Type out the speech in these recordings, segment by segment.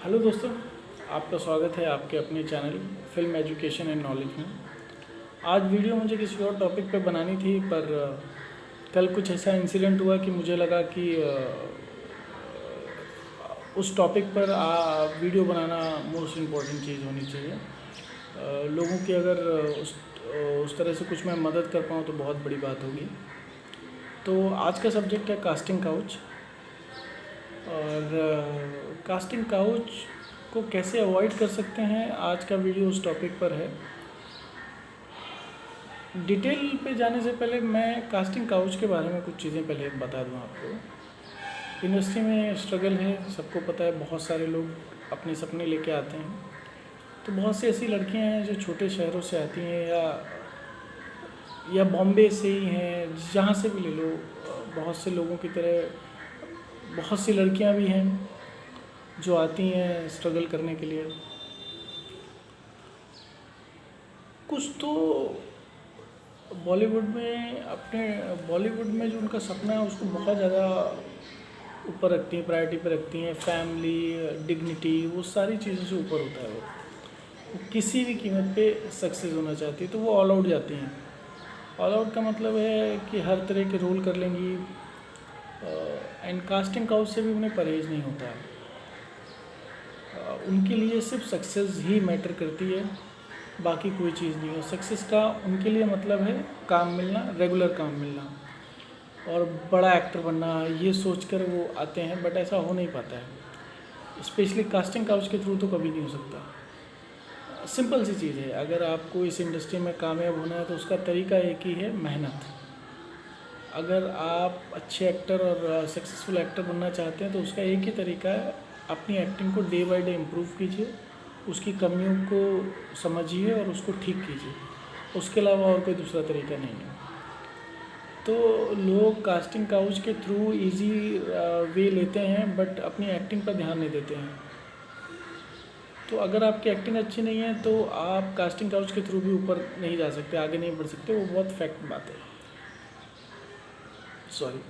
Hello दोस्तों, आपका स्वागत है आपके अपने channel film education and knowledge में। आज वीडियो मुझे किसी और टॉपिक पे बनानी थी, पर कल कुछ ऐसा इंसिडेंट हुआ कि मुझे लगा कि उस टॉपिक पर वीडियो बनाना मोस्ट इम्पॉर्टेंट चीज़ होनी चाहिए। लोगों की अगर उस तरह से कुछ मैं मदद कर पाऊँ तो बहुत बड़ी बात होगी। तो आज का सब्जेक्ट है कास्टिंग काउच। और कास्टिंग काउच को कैसे अवॉइड कर सकते हैं, आज का वीडियो उस टॉपिक पर है। डिटेल पे जाने से पहले मैं कास्टिंग काउच के बारे में कुछ चीज़ें पहले बता दूं आपको। इंडस्ट्री में स्ट्रगल है, सबको पता है। बहुत सारे लोग अपने सपने लेके आते हैं, तो बहुत सी ऐसी लड़कियां हैं जो छोटे शहरों से आती हैं या बॉम्बे से ही हैं, जहाँ से भी ले लो। बहुत से लोगों की तरह बहुत सी लड़कियां भी हैं जो आती हैं स्ट्रगल करने के लिए। कुछ तो बॉलीवुड में जो उनका सपना है उसको बहुत ज़्यादा ऊपर रखती हैं, प्रायोरिटी पे रखती हैं। फैमिली, डिग्निटी, वो सारी चीज़ों से ऊपर होता है। वो किसी भी कीमत पे सक्सेस होना चाहती है, तो वो ऑल आउट जाती हैं। ऑल आउट का मतलब है कि हर तरह के रोल कर लेंगी। एंड कास्टिंग काउच से भी उन्हें परहेज़ नहीं होता है। उनके लिए सिर्फ सक्सेस ही मैटर करती है, बाकी कोई चीज़ नहीं है। सक्सेस का उनके लिए मतलब है काम मिलना, रेगुलर काम मिलना और बड़ा एक्टर बनना, ये सोचकर वो आते हैं। बट ऐसा हो नहीं पाता है, स्पेशली कास्टिंग काउच के थ्रू तो कभी नहीं हो सकता। सिंपल सी चीज़ है, अगर आपको इस इंडस्ट्री में कामयाब होना है तो उसका तरीका एक ही है, मेहनत। अगर आप अच्छे एक्टर और सक्सेसफुल एक्टर बनना चाहते हैं तो उसका एक ही तरीका है, अपनी एक्टिंग को डे बाय डे इम्प्रूव कीजिए, उसकी कमियों को समझिए और उसको ठीक कीजिए। उसके अलावा और कोई दूसरा तरीका नहीं है। तो लोग कास्टिंग काउच के थ्रू इजी वे लेते हैं, बट अपनी एक्टिंग पर ध्यान नहीं देते हैं। तो अगर आपकी एक्टिंग अच्छी नहीं है तो आप कास्टिंग काउच के थ्रू भी ऊपर नहीं जा सकते, आगे नहीं बढ़ सकते। वो बहुत फैक्ट बात है, सॉरी।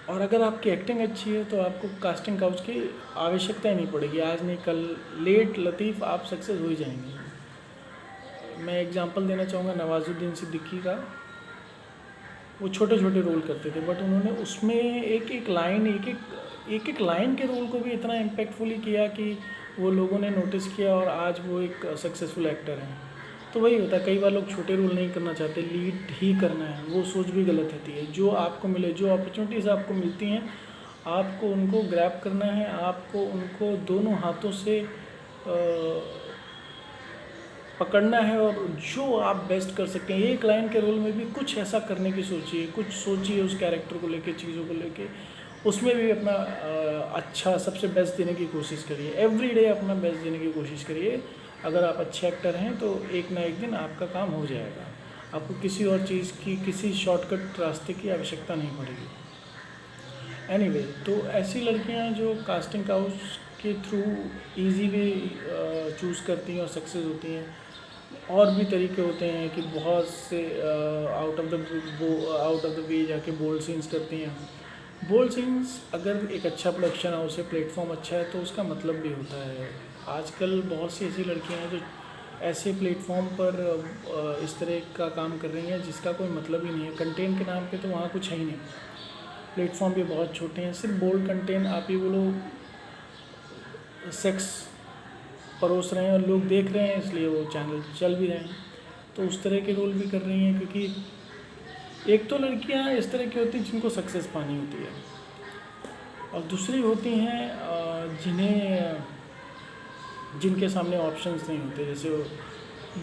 और अगर आपकी एक्टिंग अच्छी है तो आपको कास्टिंग काउच की आवश्यकता ही नहीं पड़ेगी। आज नहीं कल, लेट लतीफ़ आप सक्सेस हो ही जाएंगे। मैं एग्जांपल देना चाहूँगा नवाजुद्दीन सिद्दीकी का। वो छोटे छोटे रोल करते थे, बट उन्होंने उसमें एक एक लाइन के रोल को भी इतना इम्पैक्टफुली किया कि वो लोगों ने नोटिस किया और आज वो एक सक्सेसफुल एक्टर हैं। तो वही होता है, कई बार लोग छोटे रोल नहीं करना चाहते, लीड ही करना है। वो सोच भी गलत होती है। जो आपको मिले, जो अपॉर्चुनिटीज़ आपको मिलती हैं, आपको उनको ग्रैब करना है। आपको उनको दोनों हाथों से पकड़ना है और जो आप बेस्ट कर सकते हैं। एक लाइन के रोल में भी कुछ ऐसा करने की सोचिए, कुछ सोचिए उस कैरेक्टर को लेके, चीज़ों को लेके। उसमें भी अपना अच्छा, सबसे बेस्ट देने की कोशिश करिए। एवरी डे अपना बेस्ट देने की कोशिश करिए। अगर आप अच्छे एक्टर हैं तो एक ना एक दिन आपका काम हो जाएगा। आपको किसी और चीज़ की, किसी शॉर्टकट रास्ते की आवश्यकता नहीं पड़ेगी। एनीवे, तो ऐसी लड़कियां जो कास्टिंग काउच के थ्रू इजी वे चूज़ करती हैं और सक्सेस होती हैं। और भी तरीके होते हैं कि बहुत से आउट ऑफ द वे जाके बोल्ड सीन्स करती हैं। बोल्ड सीन्स, अगर एक अच्छा प्रोडक्शन हाउस है, प्लेटफॉर्म अच्छा है, तो उसका मतलब भी होता है। आजकल बहुत सी ऐसी लड़कियां हैं जो ऐसे प्लेटफॉर्म पर इस तरह का काम कर रही हैं जिसका कोई मतलब ही नहीं है। कंटेंट के नाम पे तो वहाँ कुछ है ही नहीं। प्लेटफॉर्म भी बहुत छोटे हैं, सिर्फ बोल्ड कंटेंट, आप ही बोलो, सेक्स परोस रहे हैं और लोग देख रहे हैं, इसलिए वो चैनल चल भी रहे हैं। तो उस तरह के रोल भी कर रही हैं, क्योंकि एक तो लड़कियां इस तरह की होती हैं जिनको सक्सेस पानी होती है, और दूसरी होती हैं जिनके सामने ऑप्शंस नहीं होते। जैसे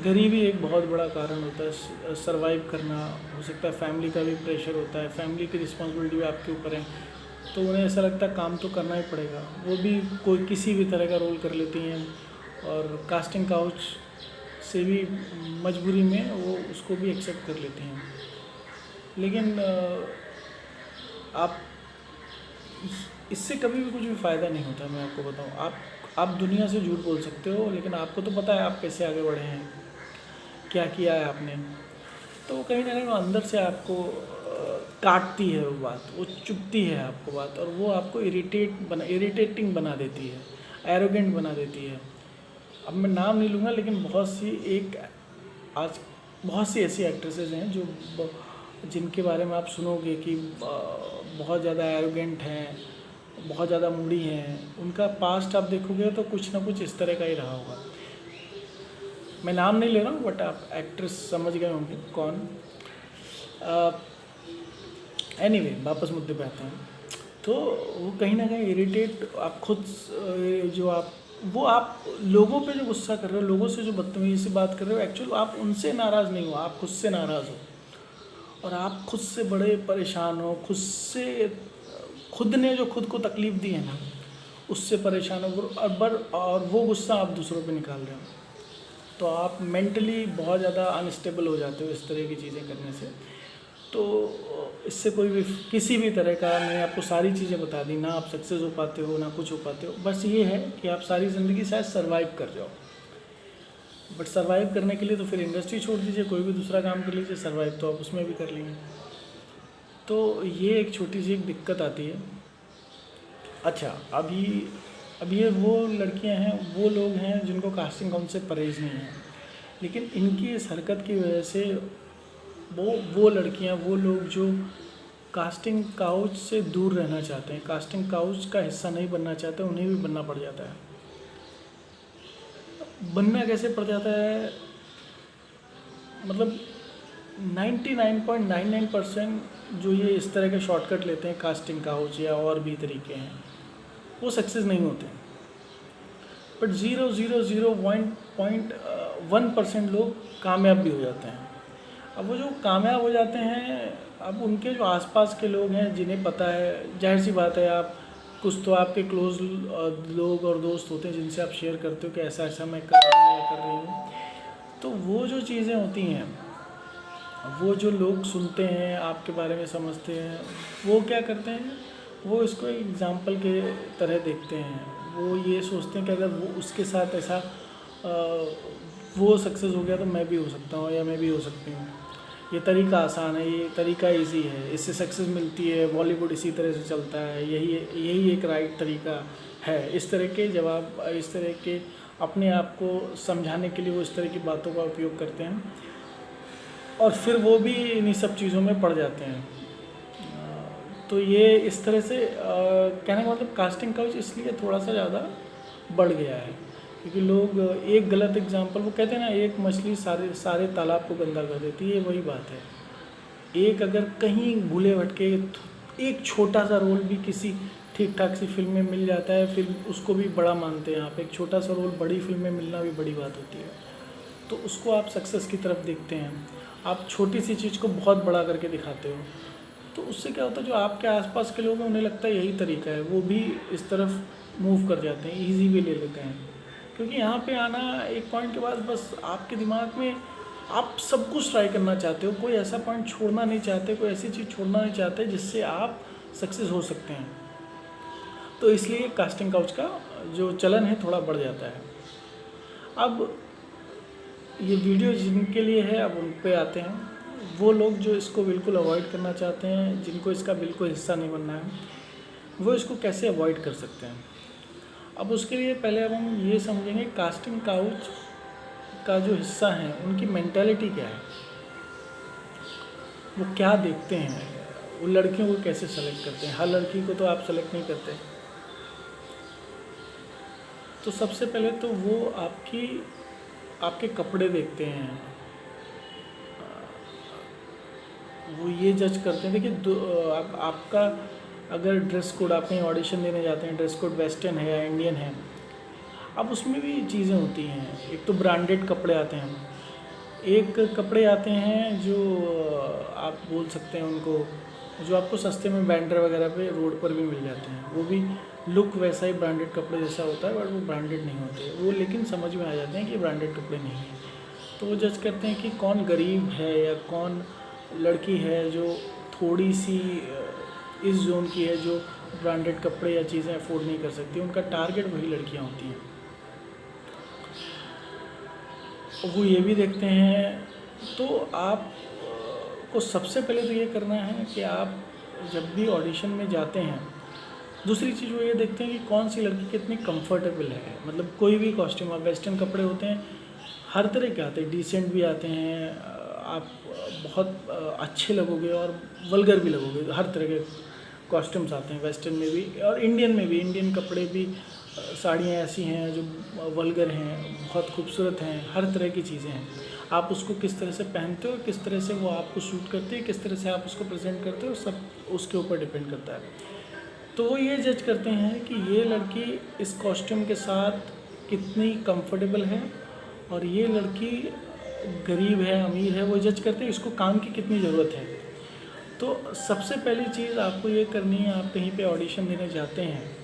गरीबी एक बहुत बड़ा कारण होता है सरवाइव करना। हो सकता है फैमिली का भी प्रेशर होता है, फैमिली की रिस्पॉन्सिबिलिटी भी आपके ऊपर है, तो उन्हें ऐसा लगता है काम तो करना ही पड़ेगा। वो भी कोई किसी भी तरह का रोल कर लेती हैं, और कास्टिंग काउच से भी मजबूरी में वो उसको भी एक्सेप्ट कर लेते हैं। लेकिन आप इससे कभी भी कुछ भी फ़ायदा नहीं होता। मैं आपको बताऊं, आप दुनिया से झूठ बोल सकते हो, लेकिन आपको तो पता है आप कैसे आगे बढ़े हैं, क्या किया है आपने। तो कहीं ना कहीं अंदर से आपको काटती है वो बात, वो चुभती है आपको बात, और वो आपको इरिटेटिंग बना देती है, एरोगेंट बना देती है। अब मैं नाम नहीं लूँगा, लेकिन आज बहुत सी ऐसी एक्ट्रेसेस हैं जिनके बारे में आप सुनोगे कि बहुत ज़्यादा एरोगेंट हैं, बहुत ज़्यादा मूडी हैं। उनका पास्ट आप देखोगे तो कुछ ना कुछ इस तरह का ही रहा होगा। मैं नाम नहीं ले रहा हूँ, बट आप एक्ट्रेस समझ गए होंगे कौन। एनीवे, वापस मुद्दे पे आते हैं। तो वो कहीं ना कहीं इरिटेट, आप खुद आप लोगों पे जो गुस्सा कर रहे हो, लोगों से जो बदतमीजी से बात कर रहे हो, एक्चुअली आप उनसे नाराज़ नहीं हो, आप खुद से नाराज़ हो, और आप खुद से बड़े परेशान हो, खुद ने जो खुद को तकलीफ़ दी है ना, उससे परेशान हो, और वो गुस्सा आप दूसरों पे निकाल रहे हो। तो आप मेंटली बहुत ज़्यादा अनस्टेबल हो जाते हो इस तरह की चीज़ें करने से। तो इससे कोई भी किसी भी तरह का, मैंने आपको सारी चीज़ें बता दी, ना आप सक्सेस हो पाते हो, ना कुछ हो पाते हो। बस ये है कि आप सारी ज़िंदगी शायद सर्वाइव कर जाओ, बट सर्वाइव करने के लिए तो फिर इंडस्ट्री छोड़ दीजिए, कोई भी दूसरा काम कर लीजिए, सर्वाइव तो आप उसमें भी कर लेंगे। तो ये एक छोटी सी एक दिक्कत आती है। अच्छा, अब ये वो लड़कियां हैं, वो लोग हैं जिनको कास्टिंग काउच से परहेज़ नहीं है, लेकिन इनकी इस हरकत की वजह से वो लड़कियां, वो लोग जो कास्टिंग काउच से दूर रहना चाहते हैं, कास्टिंग काउच का हिस्सा नहीं बनना चाहते, उन्हें भी बनना पड़ जाता है। बनना कैसे पड़ जाता है, मतलब 99.99% जो ये इस तरह के शॉर्टकट लेते हैं, कास्टिंग काउच या और भी तरीके हैं, वो सक्सेस नहीं होते। बट 0.01% लोग कामयाब भी हो जाते हैं। अब वो जो कामयाब हो जाते हैं, अब उनके जो आसपास के लोग हैं, जिन्हें पता है, जाहिर सी बात है, आप कुछ तो आपके क्लोज लोग और दोस्त होते हैं जिनसे आप शेयर करते हो कि ऐसा ऐसा मैं कर रहा हूँ या कर रही हूँ। तो वो जो चीज़ें होती हैं, वो जो लोग सुनते हैं, आपके बारे में समझते हैं, वो क्या करते हैं, वो इसको एक एग्ज़ाम्पल के तरह देखते हैं। वो ये सोचते हैं कि अगर वो उसके साथ ऐसा वो सक्सेस हो गया तो मैं भी हो सकता हूँ या मैं भी हो सकती हूँ। ये तरीका आसान है, ये तरीका इजी है, इससे सक्सेस मिलती है, बॉलीवुड इसी तरह से चलता है, यही एक राइट तरीका है। इस तरह के अपने आप को समझाने के लिए वो इस तरह की बातों का उपयोग करते हैं, और फिर वो भी इन्हीं सब चीज़ों में पड़ जाते हैं। तो ये इस तरह से कहने का मतलब कास्टिंग काउच इसलिए थोड़ा सा ज़्यादा बढ़ गया है, क्योंकि लोग एक गलत एग्जांपल, वो कहते हैं ना, एक मछली सारे तालाब को गंदा कर देती है, वही बात है। एक अगर कहीं भूले भटके एक छोटा सा रोल भी किसी ठीक ठाक सी फिल्म में मिल जाता है, फिर उसको भी बड़ा मानते हैं आप। एक छोटा सा रोल बड़ी फिल्म में मिलना भी बड़ी बात होती है, तो उसको आप सक्सेस की तरफ देखते हैं। आप छोटी सी चीज़ को बहुत बड़ा करके दिखाते हो, तो उससे क्या होता है, जो आपके आसपास के लोग हैं उन्हें लगता है यही तरीका है, वो भी इस तरफ मूव कर जाते हैं, इजी वे ले लेते हैं। क्योंकि यहाँ पे आना एक पॉइंट के बाद बस आपके दिमाग में आप सब कुछ ट्राई करना चाहते हो, कोई ऐसा पॉइंट छोड़ना नहीं चाहते, कोई ऐसी चीज़ छोड़ना नहीं चाहते जिससे आप सक्सेस हो सकते हैं। तो इसलिए कास्टिंग काउच का जो चलन है थोड़ा बढ़ जाता है। अब ये वीडियो जिनके लिए है, अब उन पे आते हैं। वो लोग जो इसको बिल्कुल अवॉइड करना चाहते हैं, जिनको इसका बिल्कुल हिस्सा नहीं बनना है, वो इसको कैसे अवॉइड कर सकते हैं। अब उसके लिए पहले अब हम ये समझेंगे कास्टिंग काउच का जो हिस्सा है उनकी मेंटालिटी क्या है, वो क्या देखते हैं, वो लड़कियों को कैसे सेलेक्ट करते हैं। हर लड़की को तो आप सेलेक्ट नहीं करते। तो सबसे पहले तो वो आपके कपड़े देखते हैं, वो ये जज करते हैं। देखिए, आपका अगर ड्रेस कोड, आप कहीं ऑडिशन देने जाते हैं, ड्रेस कोड वेस्टर्न है या इंडियन है, अब उसमें भी चीज़ें होती हैं। एक तो ब्रांडेड कपड़े आते हैं, एक कपड़े आते हैं जो आप बोल सकते हैं उनको, जो आपको सस्ते में बैंडर वगैरह पे रोड पर भी मिल जाते हैं। वो भी लुक वैसा ही ब्रांडेड कपड़े जैसा होता है, बट वो ब्रांडेड नहीं होते वो, लेकिन समझ में आ जाते हैं कि ब्रांडेड कपड़े नहीं हैं। तो वो जज करते हैं कि कौन गरीब है या कौन लड़की है जो थोड़ी सी इस जोन की है, जो ब्रांडेड कपड़े या चीज़ें अफोर्ड नहीं कर सकती। उनका टारगेट वही लड़कियां होती हैं। वो ये भी देखते हैं। तो आप आपको सबसे पहले तो ये करना है कि आप जब भी ऑडिशन में जाते हैं, दूसरी चीज़ वो ये देखते हैं कि कौन सी लड़की कितनी कंफर्टेबल है। मतलब कोई भी कॉस्ट्यूम, आप वेस्टर्न कपड़े होते हैं, हर तरह के आते हैं, डिसेंट भी आते हैं, आप बहुत अच्छे लगोगे और वल्गर भी लगोगे। हर तरह के कॉस्ट्यूम्स आते हैं वेस्टर्न में भी और इंडियन में भी। इंडियन कपड़े भी, साड़ियाँ ऐसी हैं जो वल्गर हैं, बहुत खूबसूरत हैं, हर तरह की चीज़ें हैं। आप उसको किस तरह से पहनते हो, किस तरह से वो आपको सूट करती है, किस तरह से आप उसको प्रेजेंट करते हो, सब उसके ऊपर डिपेंड करता है। तो वो ये जज करते हैं कि ये लड़की इस कॉस्ट्यूम के साथ कितनी कंफर्टेबल है, और ये लड़की गरीब है, अमीर है, वो जज करते हैं इसको काम की कितनी ज़रूरत है। तो सबसे पहली चीज़ आपको ये करनी है, आप कहीं पे ऑडिशन देने जाते हैं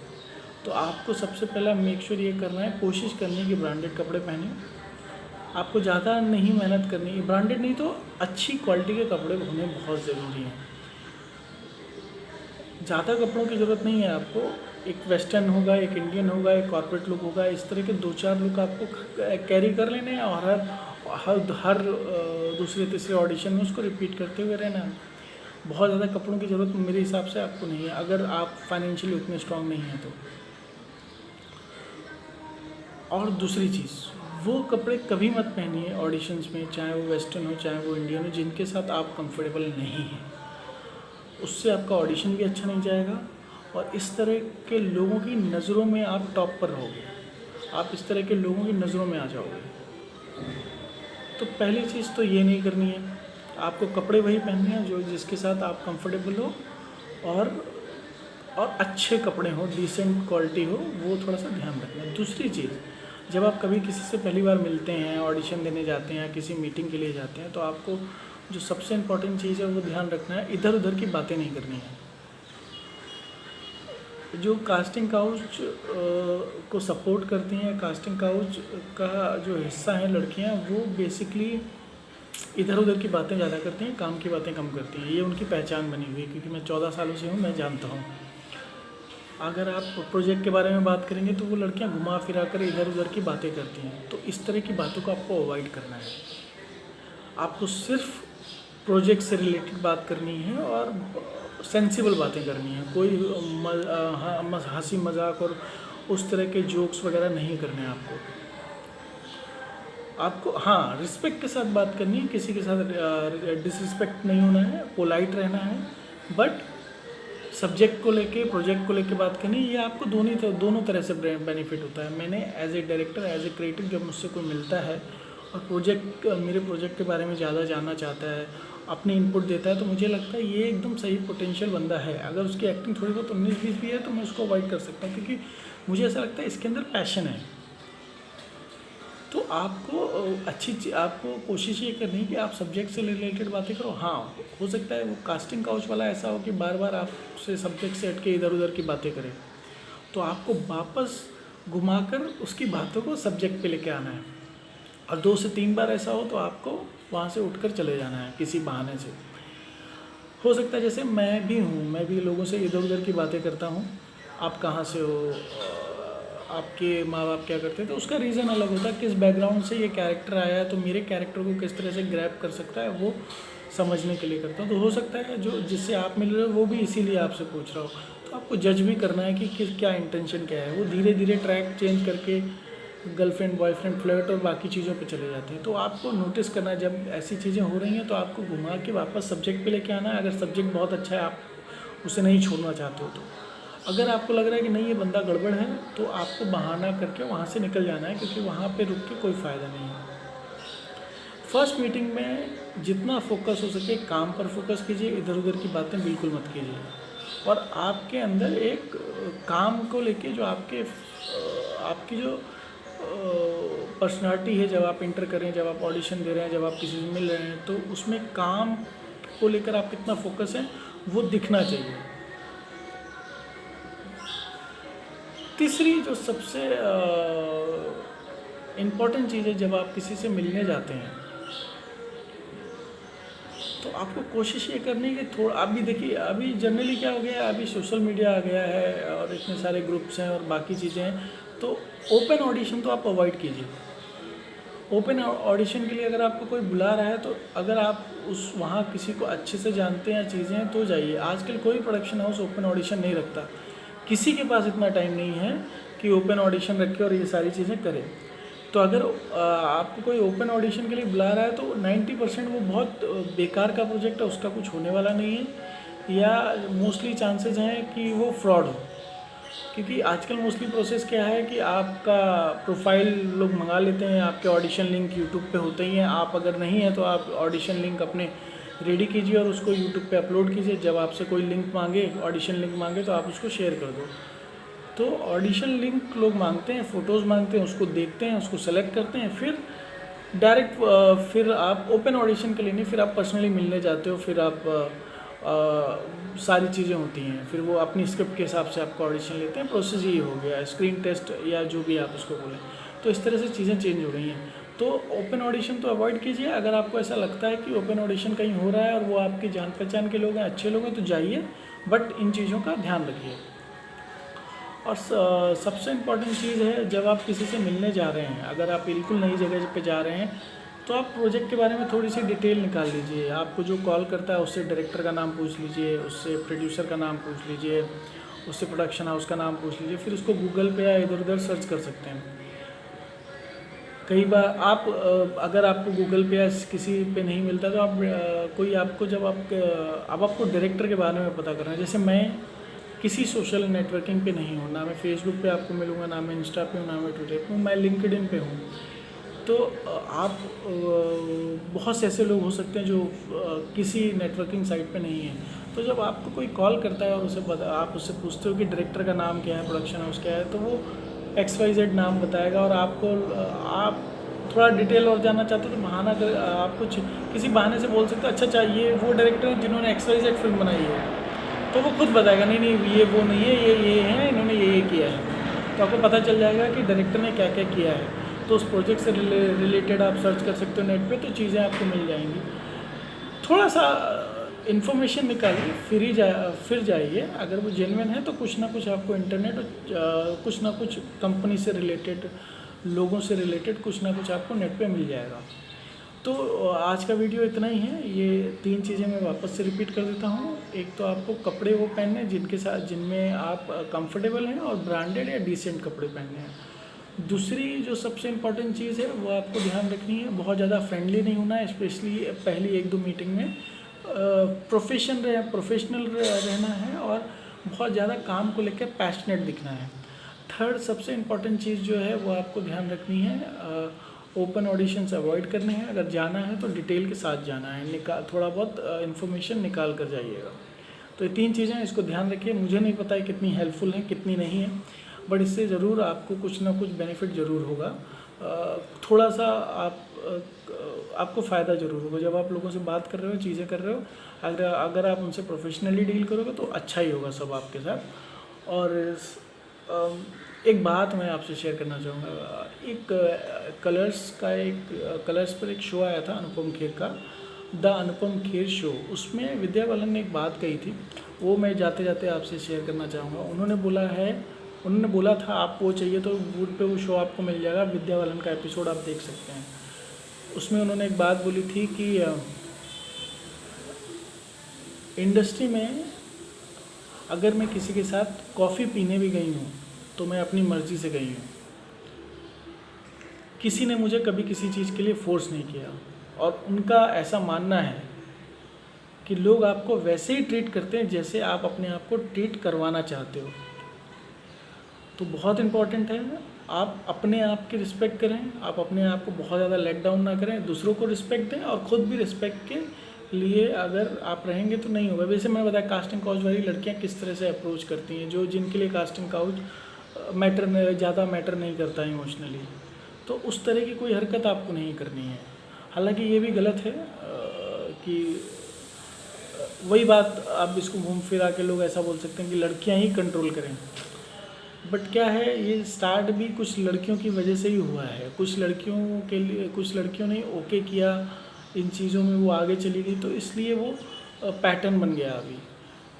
तो आपको सबसे पहला मेक श्योर ये करना है, कोशिश करनी है कि ब्रांडेड कपड़े पहने। आपको ज़्यादा नहीं मेहनत करनी है, ब्रांडेड नहीं तो अच्छी क्वालिटी के कपड़े होने बहुत ज़रूरी हैं। ज़्यादा कपड़ों की ज़रूरत नहीं है आपको, एक वेस्टर्न होगा, एक इंडियन होगा, एक कॉर्पोरेट लुक होगा, इस तरह के 2-4 लुक आपको कैरी कर लेने हैं और हर दूसरे तीसरे ऑडिशन में उसको रिपीट करते हुए रहना है। बहुत ज़्यादा कपड़ों की ज़रूरत मेरे हिसाब से आपको नहीं है, अगर आप फाइनेंशियली उतने स्ट्रांग नहीं हैं तो। और दूसरी चीज़, वो कपड़े कभी मत पहनिए ऑडिशंस में, चाहे वो वेस्टर्न हो चाहे वो इंडियन हो, जिनके साथ आप कंफर्टेबल नहीं हैं। उससे आपका ऑडिशन भी अच्छा नहीं जाएगा और इस तरह के लोगों की नज़रों में आप टॉप पर रहोगे, आप इस तरह के लोगों की नज़रों में आ जाओगे। तो पहली चीज़ तो ये नहीं करनी है, आपको कपड़े वही पहनने हैं जो जिसके साथ आप कंफर्टेबल हो और अच्छे कपड़े हो, डिसेंट क्वालिटी हो, वो थोड़ा सा ध्यान रखना है। दूसरी चीज़, जब आप कभी किसी से पहली बार मिलते हैं, ऑडिशन देने जाते हैं, किसी मीटिंग के लिए जाते हैं, तो आपको जो सबसे इम्पोर्टेंट चीज़ है वो ध्यान रखना है, इधर उधर की बातें नहीं करनी है। जो कास्टिंग काउच को सपोर्ट करती हैं, कास्टिंग काउच का जो हिस्सा है लड़कियां, वो बेसिकली इधर उधर की बातें ज़्यादा करती हैं, काम की बातें कम करती हैं। ये उनकी पहचान बनी हुई है, क्योंकि मैं 14 सालों से हूँ, मैं जानता हूँ। अगर आप प्रोजेक्ट के बारे में बात करेंगे तो वो लड़कियां घुमा फिरा कर इधर उधर की बातें करती हैं, तो इस तरह की बातों को आपको अवॉइड करना है। आपको सिर्फ प्रोजेक्ट से रिलेटेड बात करनी है और सेंसिबल बातें करनी है। कोई हंसी मजाक और उस तरह के जोक्स वगैरह नहीं करने हैं आपको। हाँ, रिस्पेक्ट के साथ बात करनी है, किसी के साथ डिसरिस्पेक्ट नहीं होना है, पोलाइट रहना है, बट सब्जेक्ट को लेके, प्रोजेक्ट को लेके बात करनी है। ये आपको दोनों तरह से बेनिफिट होता है। मैंने as a director, as a creative, जब मुझसे कोई मिलता है और मेरे प्रोजेक्ट के बारे में ज़्यादा जानना चाहता है, अपनी इनपुट देता है, तो मुझे लगता है ये एकदम सही पोटेंशियल बंदा है। अगर उसकी एक्टिंग थोड़ी बहुत 19-20 भी है तो मैं उसको अवॉइड कर सकता हूँ, क्योंकि मुझे ऐसा लगता है इसके अंदर पैशन है। तो आपको कोशिश ये करनी है कि आप सब्जेक्ट से रिलेटेड बातें करो। हाँ, हो सकता है वो कास्टिंग काउच वाला ऐसा हो कि बार बार आपसे सब्जेक्ट से हट के इधर उधर की बातें करें, तो आपको वापस घुमाकर उसकी बातों को सब्जेक्ट पे लेके आना है। और 2 से 3 बार ऐसा हो तो आपको वहाँ से उठकर चले जाना है किसी बहाने से। हो सकता है जैसे मैं भी हूँ, मैं भी लोगों से इधर उधर की बातें करता हूँ, आप कहाँ से हो, आपके माँ बाप क्या करते हैं, तो उसका रीज़न अलग होता है, किस बैकग्राउंड से ये कैरेक्टर आया है, तो मेरे कैरेक्टर को किस तरह से ग्रैब कर सकता है, वो समझने के लिए करता हूँ। तो हो सकता है जो जिससे आप मिल रहे हो वो भी इसीलिए आपसे पूछ रहा हो, तो आपको जज भी करना है कि क्या इंटेंशन क्या है। वो धीरे धीरे ट्रैक चेंज करके गर्लफ्रेंड, बॉयफ्रेंड, फ्लर्ट और बाकी चीज़ों पे चले जाते हैं। तो आपको नोटिस करना है, जब ऐसी चीज़ें हो रही हैं तो आपको घुमा के वापस सब्जेक्ट पे लेके आना है। अगर सब्जेक्ट बहुत अच्छा है, आप उसे नहीं छोड़ना चाहते हो, तो अगर आपको लग रहा है कि नहीं ये बंदा गड़बड़ है, तो आपको बहाना करके वहाँ से निकल जाना है, क्योंकि वहाँ पे रुक के कोई फ़ायदा नहीं है। फर्स्ट मीटिंग में जितना फोकस हो सके काम पर फोकस कीजिए, इधर उधर की बातें बिल्कुल मत कीजिए। और आपके अंदर एक काम को लेके जो आपकी जो पर्सनालिटी है, जब आप इंटर करें, जब आप ऑडिशन दे रहे हैं, जब आप किसी से मिल रहे हैं, तो उसमें काम को लेकर आप कितना फोकस है वो दिखना चाहिए। तीसरी जो सबसे इम्पॉर्टेंट चीज़ है, जब आप किसी से मिलने जाते हैं तो आपको कोशिश ये करनी है कि थोड़ा, अभी देखिए अभी जनरली क्या हो गया है, अभी सोशल मीडिया आ गया है और इतने सारे ग्रुप्स हैं और बाकी चीज़ें हैं, तो ओपन ऑडिशन तो आप अवॉइड कीजिए। ओपन ऑडिशन के लिए अगर आपको कोई बुला रहा है, तो अगर आप उस वहाँ किसी को अच्छे से जानते हैं चीज़ें हैं तो जाइए। आजकल कोई प्रोडक्शन हाउस ओपन ऑडिशन नहीं रखता, किसी के पास इतना टाइम नहीं है कि ओपन ऑडिशन रखे और ये सारी चीज़ें करे। तो अगर आपको कोई ओपन ऑडिशन के लिए बुला रहा है तो 90% वो बहुत बेकार का प्रोजेक्ट है, उसका कुछ होने वाला नहीं है, या मोस्टली चांसेस हैं कि वो फ्रॉड हो। क्योंकि आजकल मोस्टली प्रोसेस क्या है कि आपका प्रोफाइल लोग मंगा लेते हैं, आपके ऑडिशन लिंक यूट्यूब पे होते ही हैं। आप अगर नहीं है तो आप ऑडिशन लिंक अपने रेडी कीजिए और उसको यूट्यूब पे अपलोड कीजिए। जब आपसे कोई लिंक मांगे, ऑडिशन लिंक मांगे, तो आप उसको शेयर कर दो। तो ऑडिशन लिंक लोग मांगते हैं, फ़ोटोज़ मांगते हैं, उसको देखते हैं, उसको सेलेक्ट करते हैं, फिर डायरेक्ट फिर आप ओपन ऑडिशन के लिए नहीं, फिर आप पर्सनली मिलने जाते हो, फिर आप सारी चीज़ें होती हैं, फिर वो अपनी स्क्रिप्ट के हिसाब से आपका ऑडिशन लेते हैं। प्रोसेस यही हो गया, स्क्रीन टेस्ट या जो भी आप उसको बोलें। तो इस तरह से चीज़ें चेंज हो गई हैं। तो ओपन ऑडिशन तो अवॉइड कीजिए। अगर आपको ऐसा लगता है कि ओपन ऑडिशन कहीं हो रहा है और वो आपकी जान पहचान के लोग हैं, अच्छे लोग हैं, तो जाइए, बट इन चीज़ों का ध्यान रखिए। और सबसे इम्पॉर्टेंट चीज़ है, जब आप किसी से मिलने जा रहे हैं, अगर आप बिल्कुल नई जगह पे जा रहे हैं, तो आप प्रोजेक्ट के बारे में थोड़ी सी डिटेल निकाल लीजिए। आपको जो कॉल करता है उससे डायरेक्टर का नाम पूछ लीजिए, उससे प्रोड्यूसर का नाम पूछ लीजिए, उससे प्रोडक्शन हाउस का नाम पूछ लीजिए। फिर उसको गूगल पे या इधर उधर सर्च कर सकते हैं। कई बार आप अगर आपको गूगल पे या किसी पे नहीं मिलता, तो आप कोई आपको जब आप अब आपको डायरेक्टर के बारे में पता करना है। जैसे मैं किसी सोशल नेटवर्किंग पे नहीं हूँ, ना मैं फेसबुक पे आपको मिलूँगा, ना मैं इंस्टा पे हूँ, ना मैं ट्विटर पे हूँ, मैं लिंक्डइन पे हूँ। तो आप बहुत से ऐसे लोग हो सकते हैं जो किसी नेटवर्किंग साइट पे नहीं हैं। तो जब आपको कोई कॉल करता है और आप उससे पूछते हो कि डायरेक्टर का नाम क्या है, प्रोडक्शन हाउस क्या है, तो वो XYZ नाम बताएगा। और आपको आप थोड़ा डिटेल और जानना चाहते हो तो बहाना कर आप कुछ किसी बहाने से बोल सकते हो, अच्छा ये वो डायरेक्टर हैं जिन्होंने XYZ फिल्म बनाई है। तो वो खुद बताएगा, नहीं ये वो नहीं है, ये है, इन्होंने ये किया है। तो आपको पता चल जाएगा कि डायरेक्टर ने क्या क्या किया है। तो उस प्रोजेक्ट से रिलेटेड आप सर्च कर सकते हो नेट पे, तो चीज़ें आपको मिल जाएंगी। थोड़ा सा इन्फॉर्मेशन निकालिए, फिर जाइए। अगर वो जेन्युइन है तो कुछ ना कुछ आपको इंटरनेट कुछ ना कुछ कंपनी से रिलेटेड, लोगों से रिलेटेड कुछ ना कुछ आपको नेट पे मिल जाएगा। तो आज का वीडियो इतना ही है। ये 3 चीज़ें मैं वापस से रिपीट कर देता हूँ। एक तो आपको कपड़े वो पहनने जिनमें आप कंफर्टेबल हैं और ब्रांडेड या डिसेंट कपड़े पहनने हैं। दूसरी जो सबसे इम्पॉर्टेंट चीज़ है वो आपको ध्यान रखनी है, बहुत ज़्यादा फ्रेंडली नहीं होना है, स्पेशली पहली 1-2 मीटिंग में। प्रोफेशनल रहना है और बहुत ज़्यादा काम को लेकर पैशनेट दिखना है। थर्ड सबसे इम्पॉर्टेंट चीज़ जो है वो आपको ध्यान रखनी है, ओपन ऑडिशंस अवॉइड करने हैं। अगर जाना है तो डिटेल के साथ जाना है, थोड़ा बहुत इन्फॉर्मेशन निकाल कर जाइएगा। तो ये 3 चीज़ें, इसको ध्यान रखिए। मुझे नहीं पता है कितनी हेल्पफुल हैं कितनी नहीं है, बट इससे ज़रूर आपको कुछ ना कुछ बेनिफिट ज़रूर होगा। थोड़ा सा आपको फ़ायदा ज़रूर होगा जब आप लोगों से बात कर रहे हो, चीज़ें कर रहे हो। अगर आप उनसे प्रोफेशनली डील करोगे तो अच्छा ही होगा सब आपके साथ। और एक बात मैं आपसे शेयर करना चाहूँगा। एक कलर्स पर एक शो आया था अनुपम खेर का, द अनुपम खेर शो। उसमें विद्या बालन ने एक बात कही थी, वो मैं जाते जाते आपसे शेयर करना चाहूँगा। उन्होंने बोला था आपको चाहिए तो वूड पे वो शो आपको मिल जाएगा, विद्या बालन का एपिसोड आप देख सकते हैं। उसमें उन्होंने एक बात बोली थी कि इंडस्ट्री में अगर मैं किसी के साथ कॉफ़ी पीने भी गई हूँ तो मैं अपनी मर्ज़ी से गई हूँ, किसी ने मुझे कभी किसी चीज़ के लिए फ़ोर्स नहीं किया। और उनका ऐसा मानना है कि लोग आपको वैसे ही ट्रीट करते हैं जैसे आप अपने आप को ट्रीट करवाना चाहते हो। तो बहुत इम्पॉर्टेंट है, आप अपने आप की रिस्पेक्ट करें, आप अपने आप को बहुत ज़्यादा लेट डाउन ना करें, दूसरों को रिस्पेक्ट दें और ख़ुद भी रिस्पेक्ट के लिए अगर आप रहेंगे तो नहीं होगा। वैसे मैं बताया कास्टिंग काउच वाली लड़कियां किस तरह से अप्रोच करती हैं, जिनके लिए कास्टिंग काउच ज़्यादा मैटर नहीं करता है इमोशनली, तो उस तरह की कोई हरकत आपको नहीं करनी है। हालांकि ये भी गलत है कि वही बात आप इसको घूम फिरा के लोग ऐसा बोल सकते हैं कि लड़कियां ही कंट्रोल करें, बट क्या है, ये स्टार्ट भी कुछ लड़कियों की वजह से ही हुआ है। कुछ लड़कियों ने ओके किया इन चीज़ों में, वो आगे चली गई, तो इसलिए वो पैटर्न बन गया अभी।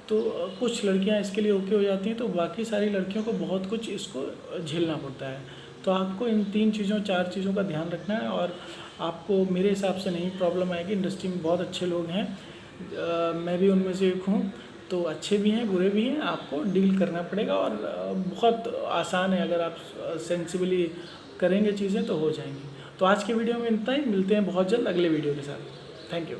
तो कुछ लड़कियां इसके लिए ओके हो जाती हैं, तो बाकी सारी लड़कियों को बहुत कुछ इसको झेलना पड़ता है। तो आपको इन 3 चीज़ों 4 चीज़ों का ध्यान रखना है और आपको मेरे हिसाब से नहीं प्रॉब्लम आएगी। इंडस्ट्री में बहुत अच्छे लोग हैं, मैं भी उनमें से एक हूँ, तो अच्छे भी हैं बुरे भी हैं, आपको डील करना पड़ेगा और बहुत आसान है, अगर आप सेंसिबली करेंगे चीज़ें तो हो जाएंगी। तो आज के वीडियो में इतना ही, मिलते हैं बहुत जल्द अगले वीडियो के साथ। Thank you.